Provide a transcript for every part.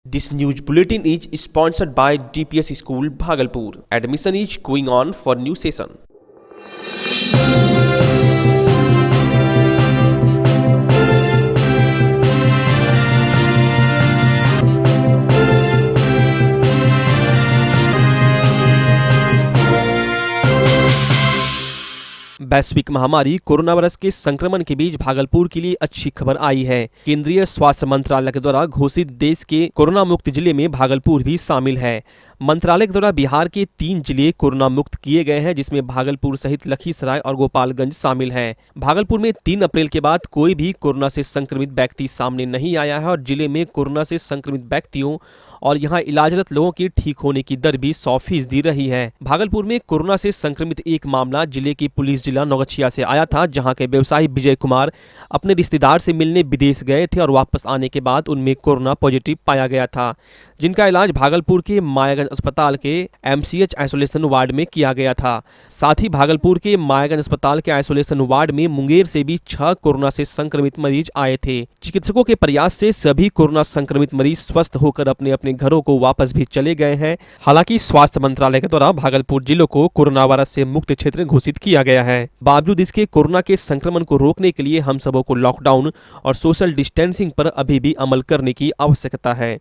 This news bulletin is sponsored by DPS School Bhagalpur. Admission is going on for new session. वैश्विक महामारी corona virus के संक्रमण के बीच भागलपुर के लिए अच्छी खबर आई है। केंद्रीय स्वास्थ्य मंत्रालय के द्वारा घोषित देश के कोरोना मुक्त जिले में भागलपुर भी शामिल है। मंत्रालय के द्वारा बिहार के 3 जिले कोरोना मुक्त किए गए हैं, जिसमें भागलपुर सहित लखीसराय और गोपालगंज शामिल हैं। भागलपुर में 3 अप्रैल के बाद कोई भी कोरोना से संक्रमित व्यक्ति सामने नहीं आया है और जिले में कोरोना से संक्रमित व्यक्तियों और यहां इलाजरत लोगों की ठीक होने की दर भी 100% रही है। भागलपुर में कोरोना से संक्रमित एक मामला जिले की पुलिस जिला नौगछिया से आया था, जहां के व्यवसायी विजय कुमार अपने रिश्तेदार से मिलने विदेश गए थे और वापस आने के बाद उनमें कोरोना पॉजिटिव पाया गया था, जिनका इलाज भागलपुर के मायागंज अस्पताल के MCH आइसोलेशन वार्ड में किया गया था। साथ ही भागलपुर के मायागंज अस्पताल के आइसोलेशन वार्ड में मुंगेर से भी 6 कोरोना से संक्रमित मरीज आए थे। चिकित्सकों के प्रयास से सभी कोरोना संक्रमित मरीज स्वस्थ होकर अपने अपने घरों को वापस भी चले गए हैं। हालांकि स्वास्थ्य मंत्रालय के द्वारा भागलपुर जिलों को कोरोना वायरस से मुक्त क्षेत्र घोषित किया गया है। बावजूद इसके कोरोना के संक्रमण को रोकने के लिए हम सबों को लॉकडाउन और सोशल डिस्टेंसिंग पर अभी भी अमल करने की आवश्यकता है।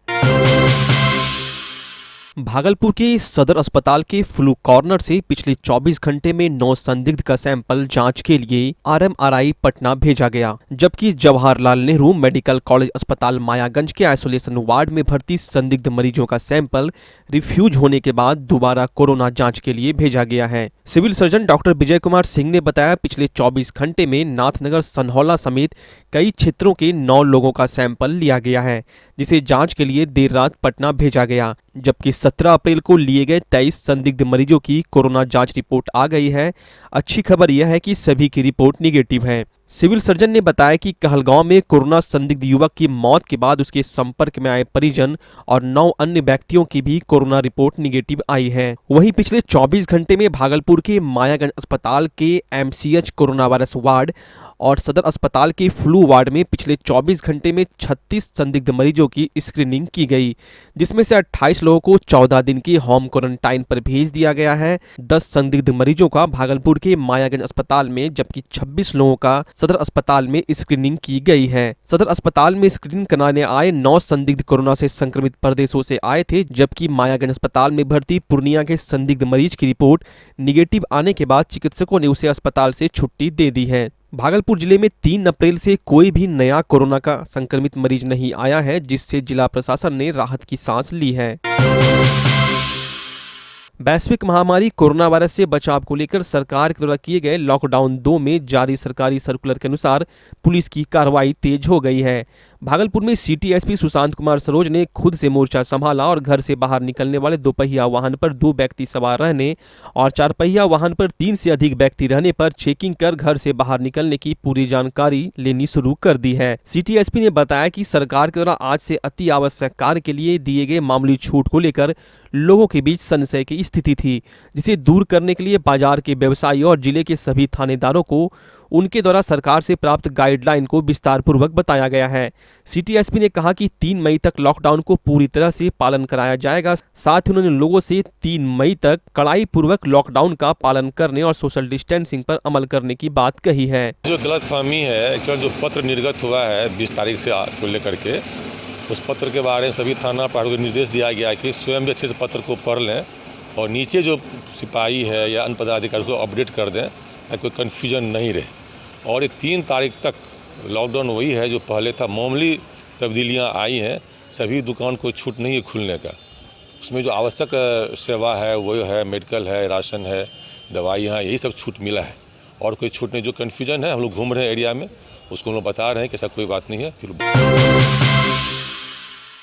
भागलपुर के सदर अस्पताल के फ्लू कॉर्नर से पिछले 24 घंटे में 9 संदिग्ध का सैंपल जांच के लिए RMRI पटना भेजा गया, जबकि जवाहरलाल नेहरू मेडिकल कॉलेज अस्पताल मायागंज के आइसोलेशन वार्ड में भर्ती संदिग्ध मरीजों का सैंपल रिफ्यूज होने के बाद दोबारा कोरोना जांच के लिए भेजा गया है। Civil surgeon doctor Vijay Kumar Singh ने बताया, पिछले 24 घंटे में नाथनगर, सनहौला समेत कई क्षेत्रों के 9 लोगों का सैंपल लिया गया है, जिसे जांच के लिए देर रात पटना भेजा गया, जबकि 17 अप्रैल को लिए गए 23 संदिग्ध मरीजों की कोरोना जांच रिपोर्ट आ गई है। अच्छी खबर यह है कि सभी की रिपोर्ट निगेटिव है। सिविल सर्जन ने बताया कि कहलगांव में कोरोना संदिग्ध युवक की मौत के बाद उसके संपर्क में आए परिजन और 9 अन्य व्यक्तियों की भी कोरोना रिपोर्ट निगेटिव आई है। वहीं पिछले 24 घंटे में भागलपुर के मायागंज अस्पताल के MCH कोरोना वायरस वार्ड और सदर अस्पताल के फ्लू वार्ड में पिछले 24 घंटे में 36 संदिग्ध मरीजों की स्क्रीनिंग की गई, जिसमें से 28 लोगों को 14 दिन की होम क्वारंटाइन पर भेज दिया गया है। 10 संदिग्ध मरीजों का भागलपुर के मायागंज अस्पताल में, जबकि 26 लोगों का सदर अस्पताल में स्क्रीनिंग की गई है। सदर अस्पताल में स्क्रीनिंग कराने आए 9 संदिग्ध कोरोना से संक्रमित प्रदेशों से आए थे, जबकि मायागंज अस्पताल में भर्ती पूर्णिया के संदिग्ध मरीज की रिपोर्ट निगेटिव आने के बाद चिकित्सकों ने उसे अस्पताल से छुट्टी दे दी है। भागलपुर जिले में 3 अप्रैल से कोई भी नया कोरोना का संक्रमित मरीज नहीं आया है, जिससे जिला प्रशासन ने राहत की सांस ली है। वैश्विक महामारी कोरोना वायरस से बचाव को लेकर सरकार के द्वारा किए गए लॉकडाउन 2 में जारी सरकारी सर्कुलर के अनुसार पुलिस की कार्रवाई तेज हो गई है। भागलपुर में सिटी SP सुशांत कुमार सरोज ने खुद से मोर्चा संभाला और घर से बाहर निकलने वाले 2 पहिया वाहन पर 2 व्यक्ति सवार रहने और 4 पहिया वाहन पर 3 से अधिक व्यक्ति रहने पर चेकिंग कर घर से बाहर निकलने की पूरी जानकारी लेनी शुरू कर दी है। सिटी SP ने बताया कि सरकार के द्वारा आज से अति आवश्यक कार्य के लिए दिए गए मामूली छूट को लेकर लोगों के बीच संशय की स्थिति थी, जिसे दूर करने के लिए बाजार के व्यवसायियों और जिले के सभी थानेदारों को उनके द्वारा सरकार से प्राप्त गाइडलाइन को विस्तार पूर्वक बताया गया है। सिटी SP ने कहा कि 3 मई तक लॉकडाउन को पूरी तरह से पालन कराया जाएगा। साथ ही उन्होंने लोगों से 3 मई तक कड़ाई पूर्वक लॉकडाउन का पालन करने और सोशल डिस्टेंसिंग पर अमल करने की बात कही है। जो गलतफहमी है, जो पत्र निर्गत हुआ है 20 तारीख से को लेकर के, उस पत्र के बारे में सभी थाना प्रभारी को निर्देश दिया गया कि स्वयं भी अच्छे से पत्र को पढ़ लें और नीचे जो सिपाही है या अन्य पदाधिकारी उसको अपडेट कर दें ताकि कोई कन्फ्यूजन नहीं रहे। और ये 3 तारीख तक लॉकडाउन वही है जो पहले था। मामूली तब्दीलियां आई हैं, सभी दुकान को छूट नहीं है खुलने का। उसमें जो आवश्यक सेवा है वो है, मेडिकल है, राशन है, दवाइयाँ, यही सब छूट मिला है और कोई छूट नहीं। जो कन्फ्यूजन है, हम लोग घूम रहे हैं एरिया में, उसको हम लोग बता रहे हैं कि ऐसा कोई बात नहीं है।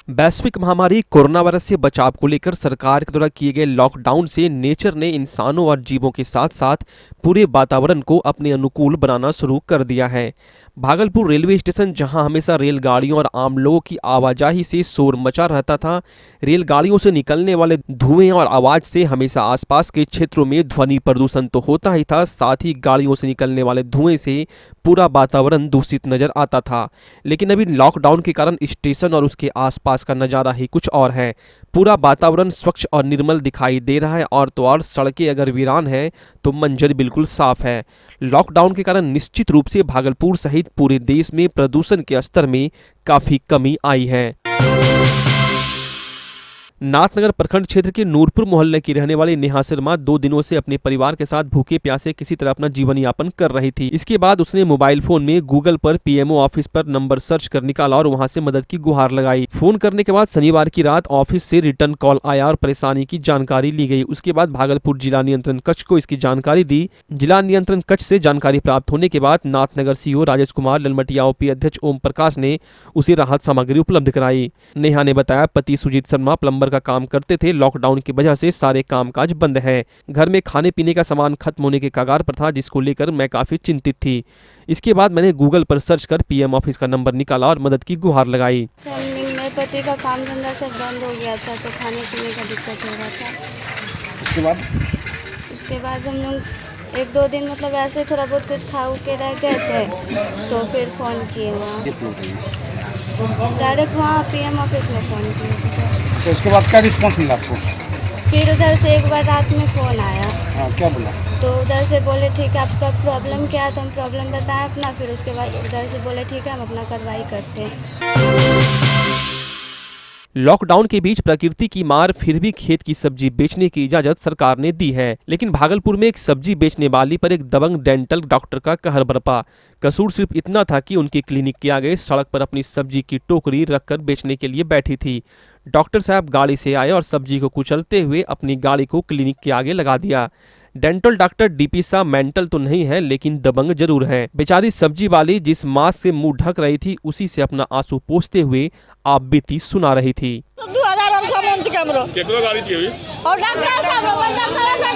वैश्विक महामारी कोरोना वायरस से बचाव को लेकर सरकार के द्वारा किए गए लॉकडाउन से नेचर ने इंसानों और जीवों के साथ साथ पूरे वातावरण को अपने अनुकूल बनाना शुरू कर दिया है। भागलपुर रेलवे स्टेशन, जहां हमेशा रेलगाड़ियों और आम लोगों की आवाजाही से शोर मचा रहता था, रेलगाड़ियों से निकलने वाले धुएं और आवाज से हमेशा आसपास के क्षेत्रों में ध्वनि प्रदूषण तो होता ही था, साथ ही गाड़ियों से निकलने वाले धुएं से पूरा वातावरण दूषित नजर आता था। लेकिन अभी लॉकडाउन के कारण स्टेशन और उसके आसपास आसपास का नजारा ही कुछ और है। पूरा वातावरण स्वच्छ और निर्मल दिखाई दे रहा है और तो और सड़कें अगर वीरान है तो मंजर बिल्कुल साफ है। लॉकडाउन के कारण निश्चित रूप से भागलपुर सहित पूरे देश में प्रदूषण के स्तर में काफी कमी आई है। नाथनगर प्रखंड क्षेत्र के नूरपुर मोहल्ले की रहने वाली नेहा शर्मा 2 दिनों से अपने परिवार के साथ भूखे प्यासे किसी तरह अपना जीवन यापन कर रही थी। इसके बाद उसने मोबाइल फोन में गूगल पर पीएमओ ऑफिस पर नंबर सर्च कर निकाला और वहां से मदद की गुहार लगाई। फोन करने के बाद शनिवार की रात ऑफिस से रिटर्न कॉल आया और परेशानी की जानकारी ली गई। उसके बाद भागलपुर जिला नियंत्रण कक्ष को इसकी जानकारी दी। जिला नियंत्रण कक्ष से जानकारी प्राप्त होने के बाद नाथनगर सीओ राजेश कुमार, ललमटिया ओपी अध्यक्ष ओम प्रकाश ने उसे राहत सामग्री उपलब्ध कराई। नेहा ने बताया पति सुजीत शर्मा प्लम्बर का काम करते थे। लॉकडाउन की वजह से सारे कामकाज बंद है। घर में खाने पीने का सामान खत्म होने के कगार पर था, जिसको लेकर मैं काफी चिंतित थी। इसके बाद मैंने गूगल पर सर्च कर पीएम ऑफिस का नंबर निकाला और मदद की गुहार लगाई। मेरे पति का काम धंधा सब बंद हो गया था, तो खाने पीने का दिक्कत हो रहा था। उसके बाद हम लोग 1-2 दिन मतलब ऐसे थोड़ा बहुत कुछ खा के रह गए थे, तो फिर फ़ोन किए वहाँ डायरेक्ट वहाँ पीएम ऑफिस में फ़ोन किया। तो उसके बाद क्या रिस्पॉन्स मिला आपको? फिर उधर से एक बार रात में फ़ोन आया। हाँ, क्या बोला? तो उधर से बोले ठीक है आपका प्रॉब्लम क्या है, तो हम प्रॉब्लम बताएं अपना। फिर उसके बाद उधर से बोले ठीक है हम अपना कार्रवाई करते हैं। लॉकडाउन के बीच प्रकृति की मार, फिर भी खेत की सब्जी बेचने की इजाजत सरकार ने दी है। लेकिन भागलपुर में एक सब्जी बेचने वाली पर एक दबंग डेंटल डॉक्टर का कहर बरपा। कसूर सिर्फ इतना था कि उनकी क्लिनिक के आगे सड़क पर अपनी सब्जी की टोकरी रखकर बेचने के लिए बैठी थी। डॉक्टर साहब गाड़ी से आए और सब्जी को कुचलते हुए अपनी गाड़ी को क्लिनिक के आगे लगा दिया। डेंटल डॉक्टर डीपी सा मेंटल तो नहीं है, लेकिन दबंग जरूर है। बेचारी सब्जी वाली जिस मास्क से मुंह ढक रही थी, उसी से अपना आंसू पोंछते हुए आप बीती सुना रही थी। 2000 सामान छी हमरो केकरो गाड़ी छी अभी और डॉक्टर साहब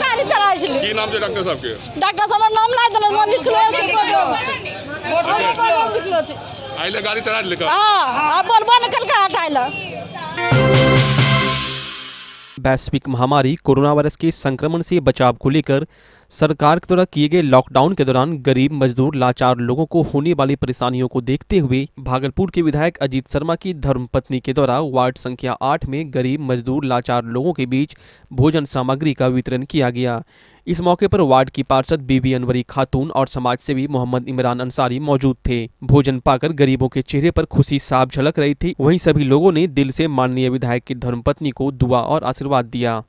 गाड़ी चलाइ छी। की नाम छै डॉक्टर साहब के? डॉक्टर साहब नाम ला देना, मन लिखलो छी। आइले गाड़ी चला लेकर हां अपन बन करके हटाइला। वैश्विक महामारी कोरोना वायरस के संक्रमण से बचाव को लेकर सरकार के द्वारा किए गए लॉकडाउन के दौरान गरीब मजदूर लाचार लोगों को होने वाली परेशानियों को देखते हुए भागलपुर के विधायक अजीत शर्मा की धर्मपत्नी के द्वारा वार्ड संख्या 8 में गरीब मजदूर लाचार लोगों के बीच भोजन सामग्री का वितरण किया गया। इस मौके पर वार्ड की पार्षद बीबी अनवरी खातून और समाजसेवी मोहम्मद इमरान अंसारी मौजूद थे। भोजन पाकर गरीबों के चेहरे पर खुशी साफ झलक रही थी। वहीं सभी लोगों ने दिल से माननीय विधायक की धर्मपत्नी को दुआ और आशीर्वाद दिया।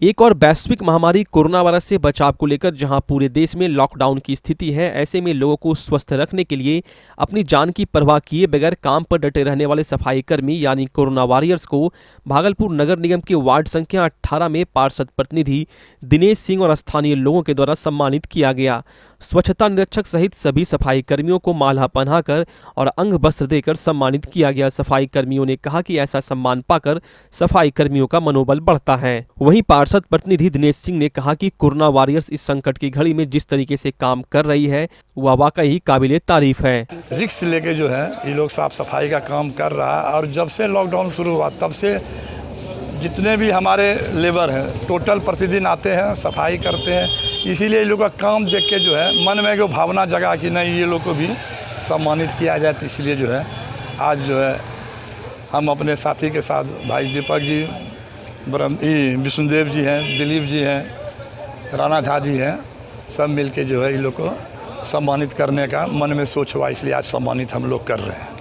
एक और वैश्विक महामारी कोरोना वायरस से बचाव को लेकर जहां पूरे देश में लॉकडाउन की स्थिति है, ऐसे में लोगों को स्वस्थ रखने के लिए अपनी जान की परवाह किए बगैर काम पर डटे रहने वाले सफाई कर्मी यानी कोरोना वॉरियर्स को भागलपुर नगर निगम के वार्ड संख्या 18 में पार्षद प्रतिनिधि दिनेश सिंह और स्थानीय लोगों के द्वारा सम्मानित किया गया। स्वच्छता निरीक्षक सहित सभी सफाई कर्मियों को माला पहनाकर और अंग वस्त्र देकर सम्मानित किया गया। सफाई कर्मियों ने कहा कि ऐसा सम्मान पाकर सफाई कर्मियों का मनोबल बढ़ता है। वहीं पार्षद प्रतिनिधि दिनेश सिंह ने कहा कि कोरोना वॉरियर्स इस संकट की घड़ी में जिस तरीके से काम कर रही है वह वाकई काबिले तारीफ है। रिक्स लेके जो है ये लोग साफ सफाई का काम कर रहा है और जब से लॉकडाउन शुरू हुआ तब से जितने भी हमारे लेबर हैं टोटल प्रतिदिन आते हैं, सफाई करते हैं। इसीलिए ये लोग का काम देख के जो है मन में जो भावना जगा कि नहीं ये लोग को भी सम्मानित किया जाए। तो इसलिए जो है आज जो है हम अपने साथी के साथ भाई दीपक जी, विष्णुदेव जी हैं, दिलीप जी हैं, राणा झा जी हैं, सब मिलके जो है इन लोग को सम्मानित करने का मन में सोच हुआ, इसलिए आज सम्मानित हम लोग कर रहे हैं।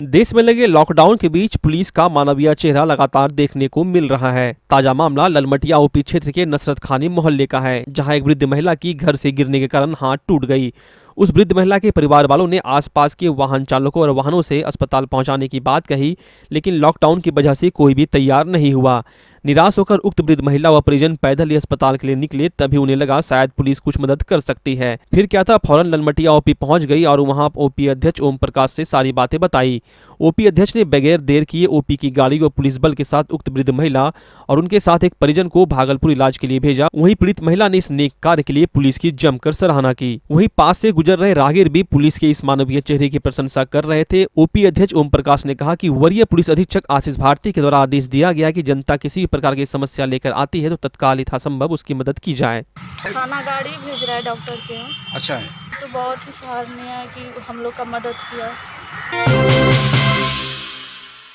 देश में लगे लॉकडाउन के बीच पुलिस का मानवीय चेहरा लगातार देखने को मिल रहा है। ताजा मामला ललमटिया ओपी क्षेत्र के नसरत खानी मोहल्ले का है, जहां एक वृद्ध महिला की घर से गिरने के कारण हाथ टूट गई। उस वृद्ध महिला के परिवार वालों ने आसपास के वाहन चालकों और वाहनों से अस्पताल पहुंचाने की बात कही, लेकिन लॉकडाउन की वजह से कोई भी तैयार नहीं हुआ। निराश होकर उक्त वृद्ध महिला व परिजन पैदल ही अस्पताल के लिए निकले। तभी उन्हें लगा शायद पुलिस कुछ मदद कर सकती है। फिर क्या था, फौरन ललमटिया ओपी पहुंच गई और वहां ओपी अध्यक्ष ओम प्रकाश से सारी बातें बताई। ओपी अध्यक्ष ने बगैर देर किए ओपी की गाड़ी व पुलिस बल के साथ उक्त वृद्ध महिला और उनके साथ एक परिजन को भागलपुर इलाज के लिए भेजा। वहीं पीड़ित महिला ने इस नेक कार्य के लिए पुलिस की जमकर सराहना की। वहीं पास से गुजर रहे राहगीर भी पुलिस के इस मानवीय चेहरे की प्रशंसा कर रहे थे। ओपी अध्यक्ष ओम प्रकाश ने कहा कि वरीय पुलिस अधीक्षक आशीष भारती के द्वारा आदेश दिया गया कि जनता किसी प्रकार की समस्या लेकर आती है तो तत्काल यथासंभव उसकी मदद की जाए। खाना गाड़ी भेज रहा है डॉक्टर के यहाँ। अच्छा है। तो बहुत ही सराहनीय है कि हम लोग का मदद किया।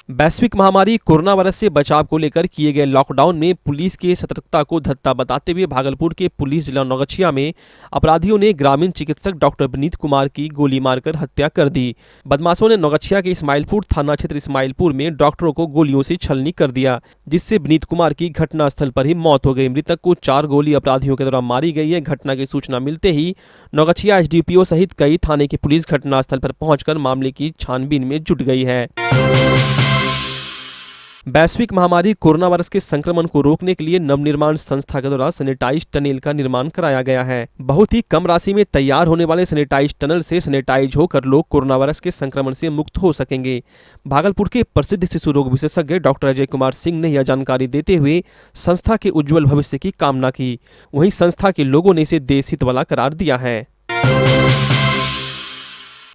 वैश्विक महामारी कोरोना वायरस से बचाव को लेकर किए गए लॉकडाउन में पुलिस की सतर्कता को धत्ता बताते हुए भागलपुर के पुलिस जिला नौगछिया में अपराधियों ने ग्रामीण चिकित्सक डॉक्टर विनीत कुमार की गोली मारकर हत्या कर दी। बदमाशों ने नौगछिया के इस्माइलपुर थाना क्षेत्र इस्माइलपुर में डॉक्टरों को गोलियों से छलनी कर दिया, जिससे विनीत कुमार की घटनास्थल पर ही मौत हो गई। मृतक को 4 गोली अपराधियों के द्वारा मारी गई है। घटना की सूचना मिलते ही नौगछिया एसडीपीओ सहित कई थाने की पुलिस घटनास्थल पर पहुंचकर मामले की छानबीन में जुट गई है। वैश्विक महामारी कोरोना वायरस के संक्रमण को रोकने के लिए नवनिर्माण संस्था के द्वारा सैनिटाइज टनल का निर्माण कराया गया है। बहुत ही कम राशि में तैयार होने वाले सैनिटाइज टनल से सैनिटाइज होकर लोग कोरोना वायरस के संक्रमण से मुक्त हो सकेंगे। भागलपुर के प्रसिद्ध शिशु रोग विशेषज्ञ डॉक्टर अजय कुमार सिंह ने यह जानकारी देते हुए संस्था के उज्जवल भविष्य की कामना की। वहीं संस्था के लोगों ने इसे देश हित वाला करार दिया है।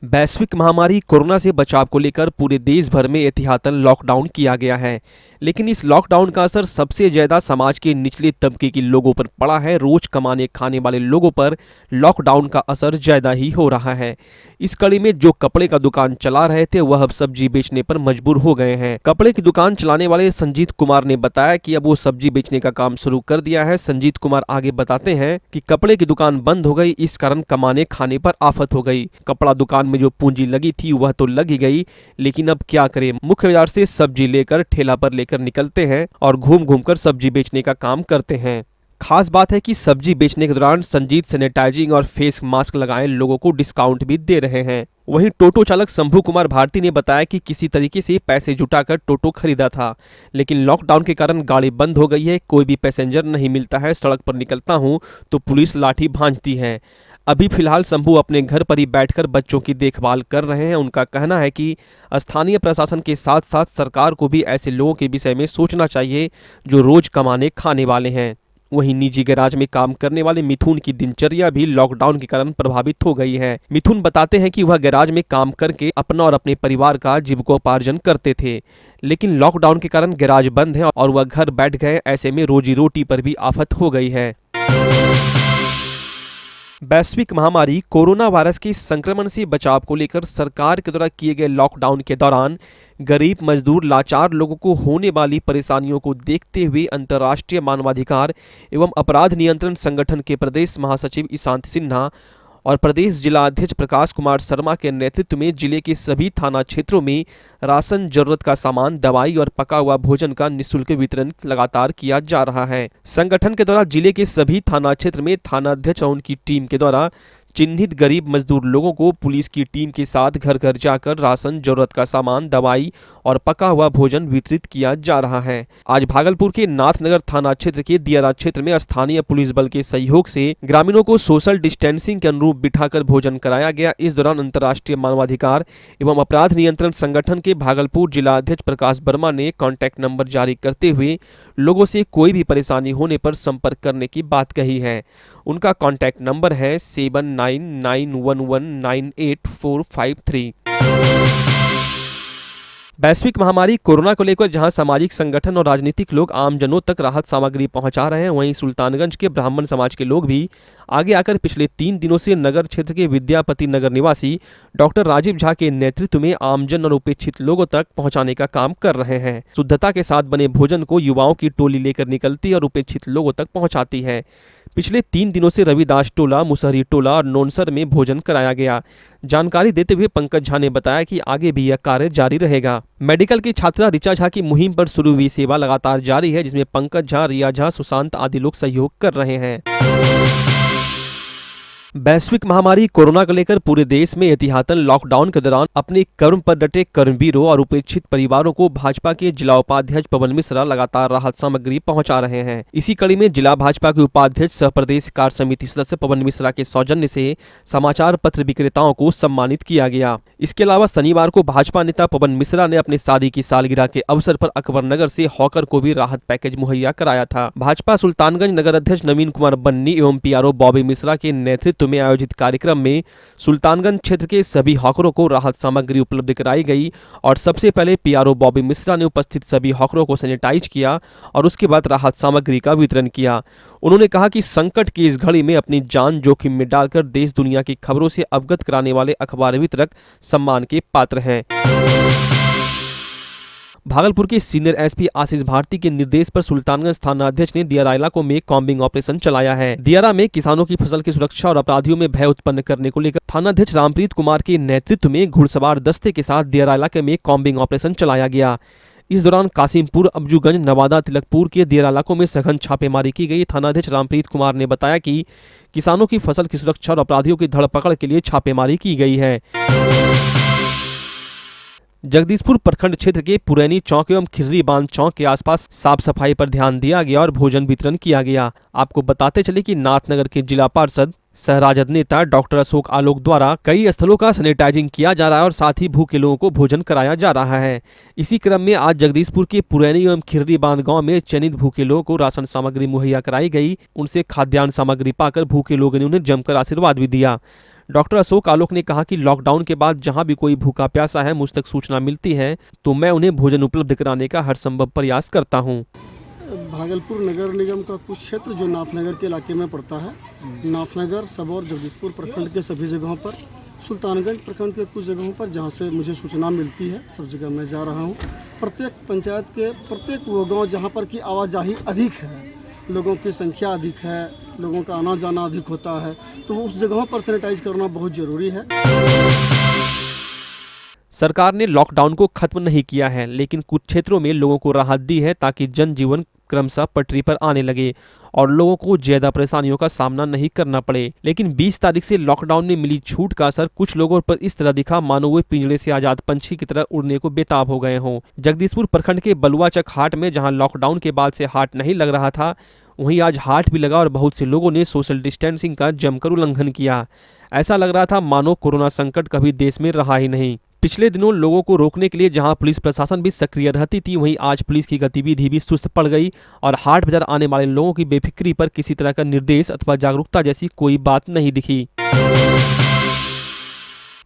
वैश्विक महामारी कोरोना से बचाव को लेकर पूरे देश भर में एहतियातन लॉकडाउन किया गया है, लेकिन इस लॉकडाउन का असर सबसे ज्यादा समाज के निचले तबके के लोगों पर पड़ा है। रोज कमाने खाने वाले लोगों पर लॉकडाउन का असर ज्यादा ही हो रहा है। इस कड़ी में जो कपड़े का दुकान चला रहे थे वह अब सब्जी बेचने पर मजबूर हो गए हैं। कपड़े की दुकान चलाने वाले संजीत कुमार ने बताया कि अब वो सब्जी बेचने का काम शुरू कर दिया है। संजीत कुमार आगे बताते हैं कि कपड़े की दुकान बंद हो गई, इस कारण कमाने खाने पर आफत हो गई। कपड़ा दुकान में जो पूंजी लगी थी वह तो लगी गई, लेकिन अब क्या करें। मुख्य बाजार से सब्जी लेकर ठेला पर लेकर निकलते हैं और घूम घूम कर सब्जी बेचने का काम करते हैं। खास बात है कि सब्जी बेचने के दौरान संजीत सैनिटाइजिंग और फेस मास्क लगाए लोगों को डिस्काउंट भी दे रहे हैं। वहीं टोटो चालक शंभू कुमार भारती ने बताया कि किसी तरीके से पैसे जुटाकर टोटो खरीदा था, लेकिन लॉकडाउन के कारण गाड़ी बंद हो गई है। कोई भी पैसेंजर नहीं मिलता है। सड़क पर निकलता हूं तो पुलिस लाठी भांजती है। अभी फिलहाल शंभू अपने घर पर ही बैठकर बच्चों की देखभाल कर रहे हैं। उनका कहना है कि स्थानीय प्रशासन के साथ साथ सरकार को भी ऐसे लोगों के विषय में सोचना चाहिए जो रोज कमाने खाने वाले हैं। वहीं निजी गैराज में काम करने वाले मिथुन की दिनचर्या भी लॉकडाउन के कारण प्रभावित हो गई है। मिथुन बताते हैं कि वह गैराज में काम करके अपना और अपने परिवार का जीविकोपार्जन करते थे, लेकिन लॉकडाउन के कारण गैराज बंद है और वह घर बैठ गए। ऐसे में रोजी रोटी पर भी आफत हो गई है। वैश्विक महामारी कोरोना वायरस के संक्रमण से बचाव को लेकर सरकार के द्वारा किए गए लॉकडाउन के दौरान गरीब मजदूर लाचार लोगों को होने वाली परेशानियों को देखते हुए अंतर्राष्ट्रीय मानवाधिकार एवं अपराध नियंत्रण संगठन के प्रदेश महासचिव ईशांत सिन्हा और प्रदेश जिला अध्यक्ष प्रकाश कुमार शर्मा के नेतृत्व में जिले के सभी थाना क्षेत्रों में राशन, जरूरत का सामान, दवाई और पका हुआ भोजन का निःशुल्क वितरण लगातार किया जा रहा है। संगठन के द्वारा जिले के सभी थाना क्षेत्र में थाना अध्यक्ष और उनकी टीम के द्वारा चिन्हित गरीब मजदूर लोगों को पुलिस की टीम के साथ घर घर जाकर राशन, जरूरत का सामान, दवाई और पका हुआ भोजन वितरित किया जा रहा है। आज भागलपुर के नाथनगर थाना क्षेत्र के दियारा क्षेत्र में स्थानीय पुलिस बल के सहयोग से ग्रामीणों को सोशल डिस्टेंसिंग के अनुरूप बिठाकर भोजन कराया गया। इस दौरान अंतर्राष्ट्रीय मानवाधिकार एवं अपराध नियंत्रण संगठन के भागलपुर जिला अध्यक्ष प्रकाश वर्मा ने कॉन्टैक्ट नंबर जारी करते हुए लोगों से कोई भी परेशानी होने पर संपर्क करने की बात कही है। उनका कॉन्टैक्ट नंबर है 7991198453। वैश्विक महामारी कोरोना को लेकर जहां सामाजिक संगठन और राजनीतिक लोग आमजनों तक राहत सामग्री पहुंचा रहे हैं, वहीं सुल्तानगंज के ब्राह्मण समाज के लोग भी आगे आकर पिछले 3 दिनों से नगर क्षेत्र के विद्यापति नगर निवासी डॉक्टर राजीव झा के नेतृत्व में आमजन और उपेक्षित लोगों तक पहुंचाने का काम कर रहे हैं। शुद्धता के साथ बने भोजन को युवाओं की टोली लेकर निकलती और उपेक्षित लोगों तक पहुंचाती है। पिछले 3 दिनों से रविदास टोला, मुसहरी टोला और नोनसर में भोजन कराया गया। जानकारी देते हुए पंकज झा ने बताया कि आगे भी यह कार्य जारी रहेगा। मेडिकल की छात्रा ऋचा झा की मुहिम पर शुरू हुई सेवा लगातार जारी है, जिसमें पंकज झा, रिया झा, सुशांत आदि लोग सहयोग कर रहे हैं। वैश्विक महामारी कोरोना को लेकर पूरे देश में एहतियातन लॉकडाउन के दौरान अपने कर्म पर डटे कर्मवीरों और उपेक्षित परिवारों को भाजपा के जिला उपाध्यक्ष पवन मिश्रा लगातार राहत सामग्री पहुंचा रहे हैं। इसी कड़ी में जिला भाजपा के उपाध्यक्ष सह प्रदेश कार्य समिति सदस्य पवन मिश्रा के सौजन्य से समाचार पत्र विक्रेताओं को सम्मानित किया गया। इसके अलावा शनिवार को भाजपा नेता पवन मिश्रा ने अपने शादी की सालगिरह के अवसर पर अकबर नगर से हॉकर को भी राहत पैकेज मुहैया कराया था। भाजपा सुल्तानगंज नगर अध्यक्ष नवीन कुमार बन्नी एवं पीआरओ बॉबी मिश्रा के नेतृत्व नेतृत्व में आयोजित कार्यक्रम में सुल्तानगंज क्षेत्र के सभी हॉकरों को राहत सामग्री उपलब्ध कराई गई और सबसे पहले पीआरओ बॉबी मिश्रा ने उपस्थित सभी हॉकरों को सैनिटाइज किया और उसके बाद राहत सामग्री का वितरण किया। उन्होंने कहा कि संकट की इस घड़ी में अपनी जान जोखिम में डालकर देश दुनिया की खबरों से अवगत कराने वाले अखबार वितरक सम्मान के पात्र हैं। भागलपुर के सीनियर एसपी आशीष भारती के निर्देश पर सुल्तानगंज थाना अध्यक्ष ने दियारा इलाकों में कॉम्बिंग ऑपरेशन चलाया है। दियारा में किसानों की फसल की सुरक्षा और अपराधियों में भय उत्पन्न करने को लेकर थाना अध्यक्ष रामप्रीत कुमार के नेतृत्व में घुड़सवार दस्ते के साथ दियारा इलाके में कॉम्बिंग ऑपरेशन चलाया गया। इस दौरान कासिमपुर, अब्जूगंज, नवादा, तिलकपुर के दियारा इलाकों में सघन छापेमारी की गई। थाना अध्यक्ष रामप्रीत कुमार ने बताया कि किसानों की फसल की सुरक्षा और अपराधियों की धरपकड़ के लिए छापेमारी की गई है। जगदीशपुर प्रखंड क्षेत्र के पुरैनी चौक एवं खिर्री बांध चौक के आसपास साफ सफाई पर ध्यान दिया गया और भोजन वितरण किया गया। आपको बताते चले कि नाथनगर के जिला पार्षद सह राजद नेता डॉक्टर अशोक आलोक द्वारा कई स्थलों का सैनिटाइजिंग किया जा रहा है और साथ ही भूखे लोगों को भोजन कराया जा रहा है। इसी क्रम में आज जगदीशपुर के पुरैनी एवं खिर्री बांध गांव में चयनित भूखे लोगों को राशन सामग्री मुहैया कराई गई। उनसे खाद्यान्न सामग्री पाकर भूखे लोगों ने उन्हें जमकर आशीर्वाद भी दिया। डॉक्टर अशोक आलोक ने कहा कि लॉकडाउन के बाद जहां भी कोई भूखा प्यासा है मुझ तक सूचना मिलती है तो मैं उन्हें भोजन उपलब्ध कराने का हर संभव प्रयास करता हूं। भागलपुर नगर निगम का कुछ क्षेत्र जो नाथनगर के इलाके में पड़ता है, नाथनगर, सबौर, जगदीशपुर प्रखंड के सभी जगहों पर, सुल्तानगंज प्रखंड के कुछ जगहों पर जहां से मुझे सूचना मिलती है सब जगह मैं जा रहा हूं। प्रत्येक पंचायत के प्रत्येक वो गाँव जहाँ पर की आवाजाही अधिक है, लोगों की संख्या अधिक है, लोगों का आना जाना अधिक होता है, तो उस जगहों पर सैनिटाइज करना बहुत ज़रूरी है। सरकार ने लॉकडाउन को खत्म नहीं किया है, लेकिन कुछ क्षेत्रों में लोगों को राहत दी है ताकि जनजीवन क्रमशः पटरी पर आने लगे और लोगों को ज्यादा परेशानियों का सामना नहीं करना पड़े। लेकिन 20 तारीख से लॉकडाउन में मिली छूट का असर कुछ लोगों पर इस तरह दिखा मानो वे पिंजड़े से आजाद पंछी की तरह उड़ने को बेताब हो गए हों। जगदीशपुर प्रखंड के बलुआचक हाट में जहां लॉकडाउन के बाद से हाट नहीं लग रहा था, वहीं आज हाट भी लगा और बहुत से लोगों ने सोशल डिस्टेंसिंग का जमकर उल्लंघन किया। ऐसा लग रहा था मानो कोरोना संकट कभी देश में रहा ही नहीं। पिछले दिनों लोगों को रोकने के लिए जहां पुलिस प्रशासन भी सक्रिय रहती थी, वहीं आज पुलिस की गतिविधि भी सुस्त पड़ गई और हाट बाजार आने वाले लोगों की बेफिक्री पर किसी तरह का निर्देश अथवा जागरूकता जैसी कोई बात नहीं दिखी।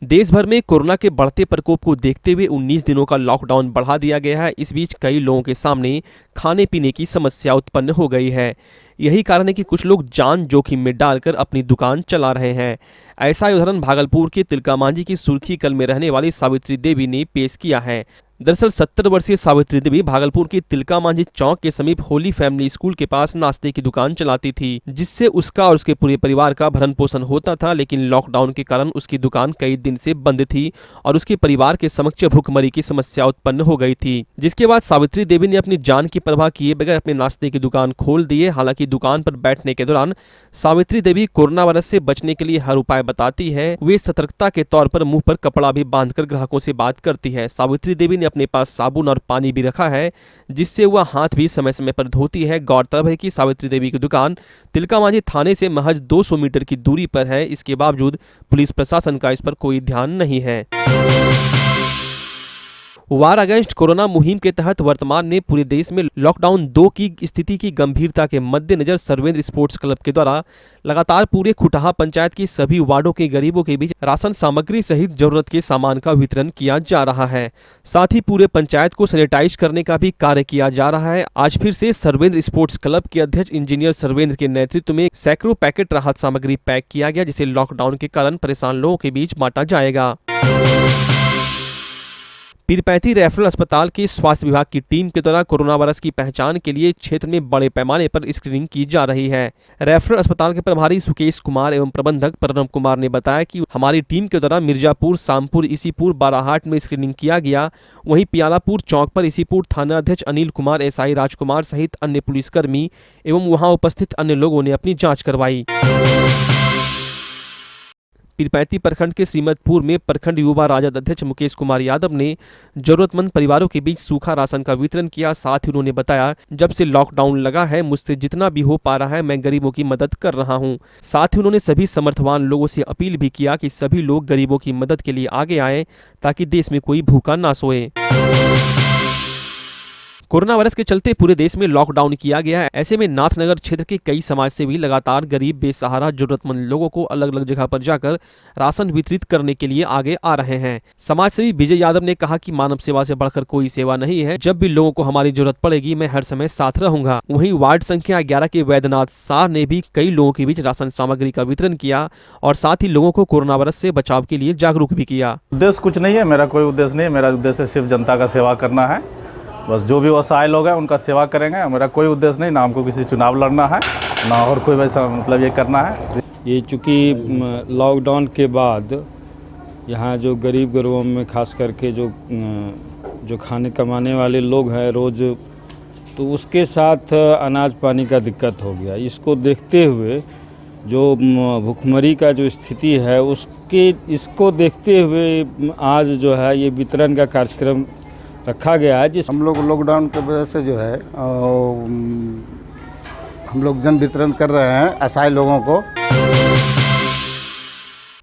देश भर में कोरोना के बढ़ते प्रकोप को देखते हुए 19 दिनों का लॉकडाउन बढ़ा दिया गया है। इस बीच कई लोगों के सामने खाने पीने की समस्या उत्पन्न हो गई है। यही कारण है कि कुछ लोग जान जोखिम में डालकर अपनी दुकान चला रहे हैं। ऐसा उदाहरण भागलपुर के तिलकामांझी की सुर्खी कल में रहने वाली सावित्री देवी ने पेश किया है। दरअसल 70 वर्षीय सावित्री देवी भागलपुर के तिलकामांझी चौक के समीप होली फैमिली स्कूल के पास नाश्ते की दुकान चलाती थी, जिससे उसका और उसके पूरे परिवार का भरण पोषण होता था। लेकिन लॉकडाउन के कारण उसकी दुकान कई दिन से बंद थी और उसके परिवार के समक्ष भूखमरी की समस्या उत्पन्न हो गई थी, जिसके बाद सावित्री देवी ने अपनी जान की परवाह किए बगैर अपने नाश्ते की दुकान खोल दी है। हालांकि दुकान पर बैठने के दौरान सावित्री देवी कोरोना वायरस से बचने के लिए हर उपाय बताती है। वे सतर्कता के तौर पर मुंह पर कपड़ा भी बांधकर ग्राहकों से बात करती है। सावित्री देवी ने अपने पास साबुन और पानी भी रखा है, जिससे वह हाथ भी समय समय पर धोती है। गौरतलब है कि सावित्री देवी की दुकान तिलकामांझी थाने से महज 200 मीटर की दूरी पर है। इसके बावजूद पुलिस प्रशासन का इस पर कोई ध्यान नहीं है। वार अगेंस्ट कोरोना मुहिम के तहत वर्तमान में पूरे देश में लॉकडाउन 2 की स्थिति की गंभीरता के मद्देनजर सर्वेंद्र स्पोर्ट्स क्लब के द्वारा लगातार पूरे खुटहा पंचायत की सभी वार्डों के गरीबों के बीच राशन सामग्री सहित जरूरत के सामान का वितरण किया जा रहा है। साथ ही पूरे पंचायत को सैनिटाइज करने का भी कार्य किया जा रहा है। आज फिर से सर्वेंद्र स्पोर्ट्स क्लब के अध्यक्ष इंजीनियर सर्वेंद्र के नेतृत्व में सैकड़ों पैकेट राहत सामग्री पैक किया गया, जिसे लॉकडाउन के कारण परेशान लोगों के बीच बांटा जाएगा। पीरपैंती रेफरल अस्पताल के स्वास्थ्य विभाग की टीम के द्वारा कोरोना वायरस की पहचान के लिए क्षेत्र में बड़े पैमाने पर स्क्रीनिंग की जा रही है। रेफरल अस्पताल के प्रभारी सुकेश कुमार एवं प्रबंधक प्रणव कुमार ने बताया कि हमारी टीम के द्वारा मिर्जापुर, शामपुर, इसीपुर, बाराहाट में स्क्रीनिंग किया गया। वहीं पियालापुर चौक पर इसीपुर थाना अध्यक्ष अनिल कुमार, एसआई राजकुमार सहित अन्य पुलिसकर्मी एवं वहां उपस्थित अन्य लोगों ने अपनी जाँच करवाई। पीरपैंती प्रखंड के श्रीमतपुर में प्रखंड युवा राजद अध्यक्ष मुकेश कुमार यादव ने जरूरतमंद परिवारों के बीच सूखा राशन का वितरण किया। साथ ही उन्होंने बताया, जब से लॉकडाउन लगा है मुझसे जितना भी हो पा रहा है मैं गरीबों की मदद कर रहा हूं। साथ ही उन्होंने सभी समर्थवान लोगों से अपील भी किया कि सभी लोग गरीबों की मदद के लिए आगे आए ताकि देश में कोई भूखा ना सोए। कोरोना वायरस के चलते पूरे देश में लॉकडाउन किया गया है। ऐसे में नाथनगर क्षेत्र के कई समाज सेवी लगातार गरीब, बेसहारा, जरूरतमंद लोगों को अलग अलग जगह पर जाकर राशन वितरित करने के लिए आगे आ रहे हैं। समाज सेवी विजय यादव ने कहा कि मानव सेवा से बढ़कर कोई सेवा नहीं है। जब भी लोगों को हमारी जरूरत पड़ेगी मैं हर समय साथ रहूंगा। वहीं वार्ड संख्या 11 के वैद्यनाथ शाह ने भी कई लोगों के बीच राशन सामग्री का वितरण किया और साथ ही लोगों को कोरोना वायरस से बचाव के लिए जागरूक भी किया। उद्देश्य कुछ नहीं है, मेरा कोई उद्देश्य नहीं है। मेरा उद्देश्य सिर्फ जनता का सेवा करना है। बस जो भी असहाय लोग हैं उनका सेवा करेंगे। मेरा कोई उद्देश्य नहीं, ना हमको किसी चुनाव लड़ना है, ना और कोई वैसा मतलब ये करना है। ये चूँकि लॉकडाउन के बाद यहाँ जो गरीब गुरबों में खास करके जो खाने कमाने वाले लोग हैं रोज़, तो उसके साथ अनाज पानी का दिक्कत हो गया। इसको देखते हुए जो भुखमरी का जो स्थिति है इसको देखते हुए आज जो है ये वितरण का कार्यक्रम रखा गया है। हम लोग लॉकडाउन की वजह से जो है हम लोग जन वितरण कर रहे हैं असहाय लोगों को।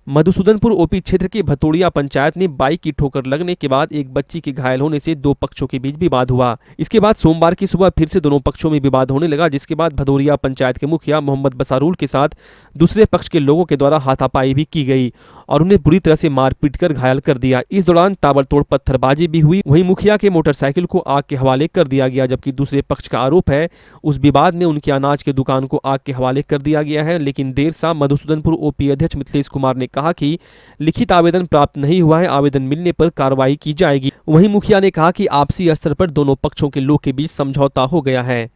मधुसूदनपुर ओपी क्षेत्र के भतोड़िया पंचायत में बाइक की ठोकर लगने के बाद एक बच्ची के घायल होने से दो पक्षों के बीच विवाद हुआ। इसके बाद सोमवार की सुबह फिर से दोनों पक्षों में विवाद होने लगा, जिसके बाद भदौरिया पंचायत के मुखिया मोहम्मद बसारुल के साथ दूसरे पक्ष के लोगों के द्वारा हाथापाई भी की गई और उन्हें बुरी तरह से मार पीट कर घायल कर दिया। इस दौरान ताबड़तोड़ पत्थरबाजी भी हुई। वहीं मुखिया के मोटरसाइकिल को आग के हवाले कर दिया गया, जबकि दूसरे पक्ष का आरोप है उस विवाद में उनके अनाज के दुकान को आग के हवाले कर दिया गया है। लेकिन देर शाम मधुसूदनपुर ओपी अध्यक्ष मिथिलेश कुमार ने कहा कि लिखित आवेदन प्राप्त नहीं हुआ है, आवेदन मिलने पर कार्रवाई की जाएगी। वहीं मुखिया ने कहा कि आपसी स्तर पर दोनों पक्षों के लोग के बीच समझौता हो गया है।